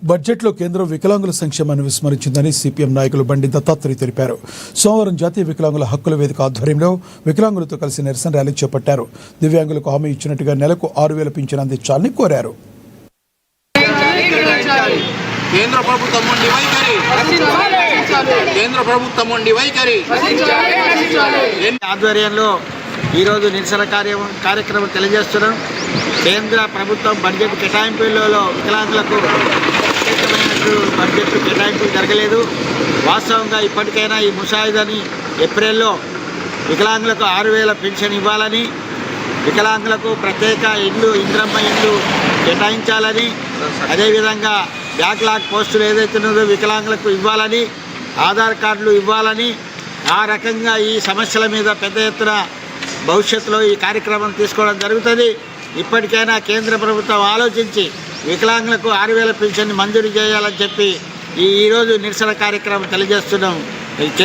బడ్జెట్లో కేంద్రం వికలాంగుల సంక్షేమాన్ని విస్మరించిందని సిపిఎం నాయకులు బండి దత్తాత్రేయ తెలిపారు. సోమవారం జాతీయ వికలాంగుల హక్కుల వేదిక ఆధ్వర్యంలో వికలాంగులతో కలిసి నిరసన ర్యాలీ చేపట్టారు. దివ్యాంగులకు హామీ ఇచ్చినట్టుగా నెలకు 6,000 పింఛను అందించాలని కోరారు. ఆధ్వర్యంలో ఈరోజు నిరసన కార్యక్రమం తెలియజేస్తున్నాం. కేంద్ర ప్రభుత్వం బడ్జెట్ కేటాయింపులలో వికలాంగులకు బడ్జెట్ కేటాయింపులు జరగలేదు. వాస్తవంగా ఇప్పటికైనా ఈ ముసాయిదాని ఏప్రిల్లో వికలాంగులకు 6,000 పెన్షన్ ఇవ్వాలని, వికలాంగులకు ప్రత్యేక ఇల్లు ఇంద్రమ్మ ఇల్లు కేటాయించాలని, అదేవిధంగా బ్యాక్లాగ్ పోస్టులు ఏదైతే ఉన్నదో వికలాంగులకు ఇవ్వాలని, ఆధార్ కార్డులు ఇవ్వాలని, ఆ రకంగా ఈ సమస్యల మీద పెద్ద ఎత్తున భవిష్యత్తులో ఈ కార్యక్రమం తీసుకోవడం జరుగుతుంది. ఇప్పటికైనా కేంద్ర ప్రభుత్వం ఆలోచించి వికలాంగులకు 6,000 పెన్షన్ మంజూరు చేయాలని చెప్పి ఈరోజు నిరసన కార్యక్రమం తెలియజేస్తున్నాం.